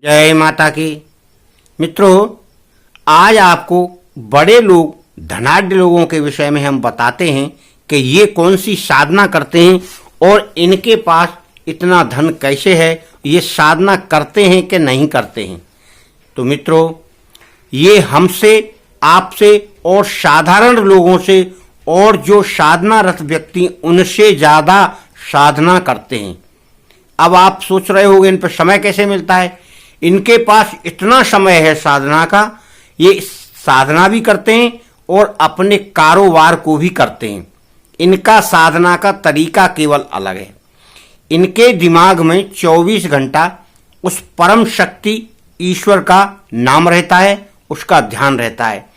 जय माता की। मित्रों, आज आपको बड़े लोग धनाढ्य लोगों के विषय में हम बताते हैं कि ये कौन सी साधना करते हैं और इनके पास इतना धन कैसे है, ये साधना करते हैं कि नहीं करते हैं। तो मित्रों, ये हमसे, आपसे और साधारण लोगों से और जो साधनारत व्यक्ति उनसे ज़्यादा साधना करते हैं। अब आप सोच रहे होंगे इन पर समय कैसे मिलता है। इनके पास इतना समय है साधना का, ये साधना भी करते हैं और अपने कारोबार को भी करते हैं। इनका साधना का तरीका केवल अलग है। इनके दिमाग में 24 घंटा उस परम शक्ति ईश्वर का नाम रहता है, उसका ध्यान रहता है।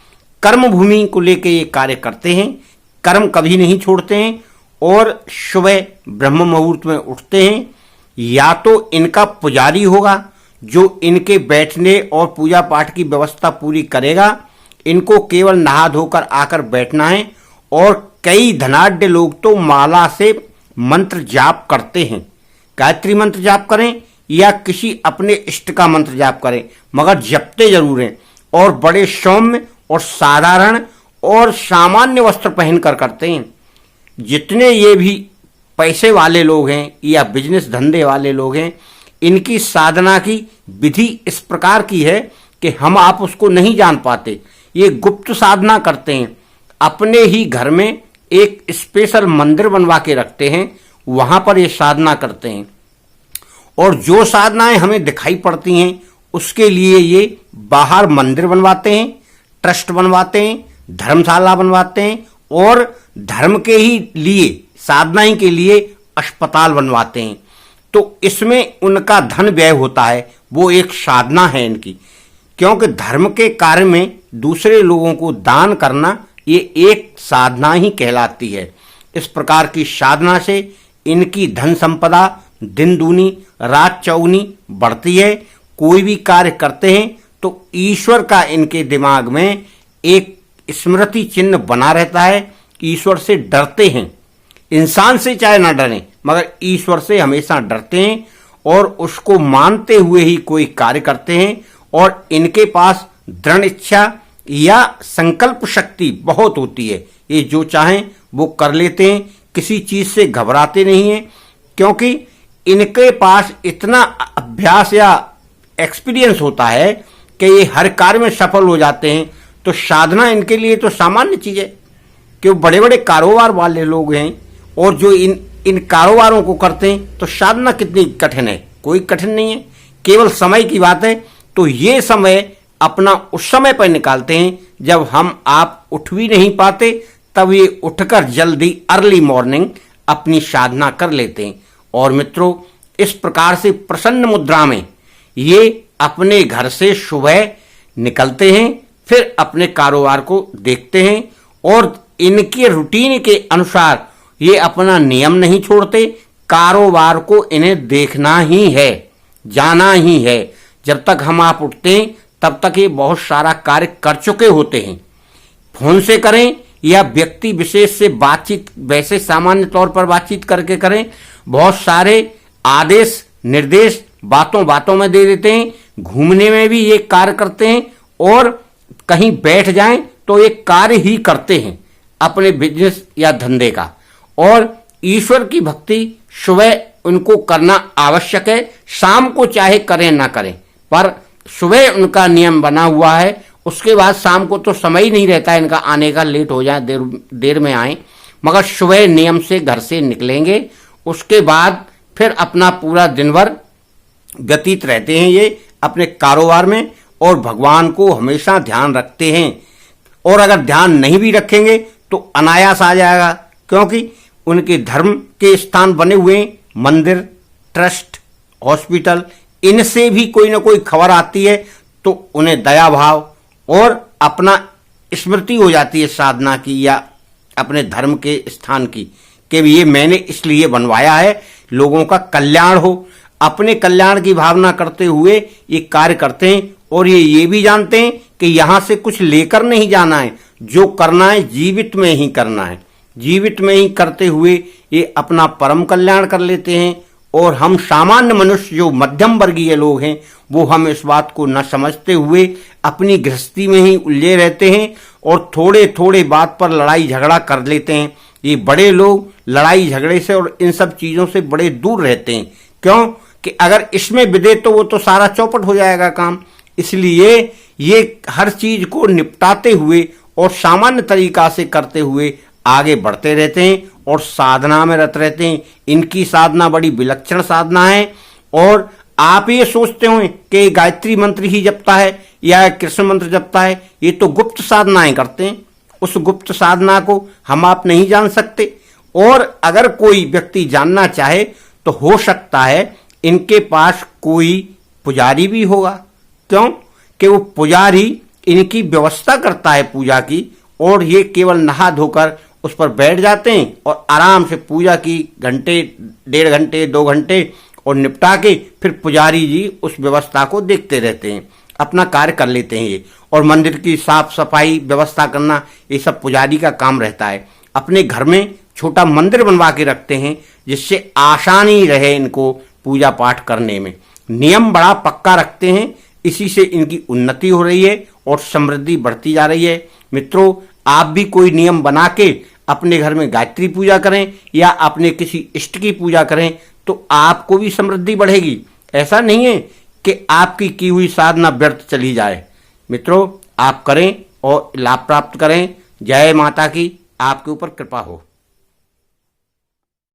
कर्म भूमि को लेकर ये कार्य करते हैं, कर्म कभी नहीं छोड़ते हैं और सुबह ब्रह्म मुहूर्त में उठते हैं। या तो इनका पुजारी होगा जो इनके बैठने और पूजा पाठ की व्यवस्था पूरी करेगा। इनको केवल नहा धोकर आकर बैठना है। और कई धनाढ्य लोग तो माला से मंत्र जाप करते हैं, गायत्री मंत्र जाप करें या किसी अपने इष्ट का मंत्र जाप करें, मगर जपते जरूर हैं और बड़े सौम्य और साधारण और सामान्य वस्त्र पहनकर करते हैं। जितने ये भी पैसे वाले लोग हैं या बिजनेस धंधे वाले लोग हैं, इनकी साधना की विधि इस प्रकार की है कि हम आप उसको नहीं जान पाते। ये गुप्त साधना करते हैं। अपने ही घर में एक स्पेशल मंदिर बनवा के रखते हैं, वहां पर ये साधना करते हैं। और जो साधनाएं हमें दिखाई पड़ती हैं उसके लिए ये बाहर मंदिर बनवाते हैं, ट्रस्ट बनवाते हैं, धर्मशाला बनवाते हैं और धर्म के ही लिए, साधना ही के लिए अस्पताल बनवाते हैं। तो इसमें उनका धन व्यय होता है, वो एक साधना है इनकी। क्योंकि धर्म के कार्य में दूसरे लोगों को दान करना ये एक साधना ही कहलाती है। इस प्रकार की साधना से इनकी धन संपदा दिन दूनी रात चौगुनी बढ़ती है। कोई भी कार्य करते हैं तो ईश्वर का इनके दिमाग में एक स्मृति चिन्ह बना रहता है। ईश्वर से डरते हैं, इंसान से चाहे ना डरें मगर ईश्वर से हमेशा डरते हैं और उसको मानते हुए ही कोई कार्य करते हैं। और इनके पास दृढ़ इच्छा या संकल्प शक्ति बहुत होती है। ये जो चाहें वो कर लेते हैं, किसी चीज से घबराते नहीं हैं, क्योंकि इनके पास इतना अभ्यास या एक्सपीरियंस होता है कि ये हर कार्य में सफल हो जाते हैं। तो साधना इनके लिए तो सामान्य चीज है कि वो बड़े बड़े कारोबार वाले लोग हैं और जो इन कारोबारों को करते हैं, तो साधना कितनी कठिन है। कोई कठिन नहीं है, केवल समय की बात है। तो ये समय अपना उस समय पर निकालते हैं जब हम आप उठ भी नहीं पाते, तब ये उठकर जल्दी अर्ली मॉर्निंग अपनी साधना कर लेते हैं। और मित्रों, इस प्रकार से प्रसन्न मुद्रा में ये अपने घर से सुबह निकलते हैं, फिर अपने कारोबार को देखते हैं और इनके रूटीन के अनुसार ये अपना नियम नहीं छोड़ते। कारोबार को इन्हें देखना ही है, जाना ही है। जब तक हम आप उठते हैं तब तक ये बहुत सारा कार्य कर चुके होते हैं। फोन से करें या व्यक्ति विशेष से बातचीत, वैसे सामान्य तौर पर बातचीत करके करें, बहुत सारे आदेश निर्देश बातों बातों में दे देते हैं। घूमने में भी ये कार्य करते हैं और कहीं बैठ जाएं तो ये कार्य ही करते हैं अपने बिजनेस या धंधे का। और ईश्वर की भक्ति सुबह उनको करना आवश्यक है, शाम को चाहे करें ना करें, पर सुबह उनका नियम बना हुआ है। उसके बाद शाम को तो समय ही नहीं रहता इनका आने का, लेट हो जाए, देर में आए, मगर सुबह नियम से घर से निकलेंगे। उसके बाद फिर अपना पूरा दिन भर व्यतीत रहते हैं ये अपने कारोबार में और भगवान को हमेशा ध्यान रखते हैं। और अगर ध्यान नहीं भी रखेंगे तो अनायास आ जाएगा, क्योंकि उनके धर्म के स्थान बने हुए हैं, मंदिर, ट्रस्ट, हॉस्पिटल, इनसे भी कोई ना कोई खबर आती है तो उन्हें दया भाव और अपना स्मृति हो जाती है साधना की या अपने धर्म के स्थान की, कि ये मैंने इसलिए बनवाया है, लोगों का कल्याण हो। अपने कल्याण की भावना करते हुए ये कार्य करते हैं और ये भी जानते हैं कि यहां से कुछ लेकर नहीं जाना है, जो करना है जीवित में ही करना है। जीवित में ही करते हुए ये अपना परम कल्याण कर लेते हैं और हम सामान्य मनुष्य जो मध्यम वर्गीय लोग हैं वो हम इस बात को न समझते हुए अपनी गृहस्थी में ही उलझे रहते हैं और थोड़े थोड़े बात पर लड़ाई झगड़ा कर लेते हैं। ये बड़े लोग लड़ाई झगड़े से और इन सब चीज़ों से बड़े दूर रहते हैं। क्यों कि अगर इसमें विदे तो वो तो सारा चौपट हो जाएगा काम। इसलिए ये हर चीज को निपटाते हुए और सामान्य तरीका से करते हुए आगे बढ़ते रहते हैं और साधना में रत रहते हैं। इनकी साधना बड़ी विलक्षण साधना है। और आप ये सोचते हो कि गायत्री मंत्र ही जपता है या कृष्ण मंत्र जपता है, ये तो गुप्त साधनाएं करते हैं। उस गुप्त साधना को हम आप नहीं जान सकते। और अगर कोई व्यक्ति जानना चाहे तो हो सकता है इनके पास कोई पुजारी भी होगा। क्यों कि वो पुजारी इनकी व्यवस्था करता है पूजा की, और ये केवल नहा धोकर उस पर बैठ जाते हैं और आराम से पूजा की घंटे, 1.5 घंटे, 2 घंटे और निपटा के फिर पुजारी जी उस व्यवस्था को देखते रहते हैं, अपना कार्य कर लेते हैं ये। और मंदिर की साफ सफाई व्यवस्था करना ये सब पुजारी का काम रहता है। अपने घर में छोटा मंदिर बनवा के रखते हैं जिससे आसानी रहे इनको पूजा पाठ करने में। नियम बड़ा पक्का रखते हैं, इसी से इनकी उन्नति हो रही है और समृद्धि बढ़ती जा रही है। मित्रों, आप भी कोई नियम बना के अपने घर में गायत्री पूजा करें या अपने किसी इष्ट की पूजा करें तो आपको भी समृद्धि बढ़ेगी। ऐसा नहीं है कि आपकी की हुई साधना व्यर्थ चली जाए। मित्रों, आप करें और लाभ प्राप्त करें। जय माता की आपके ऊपर कृपा हो।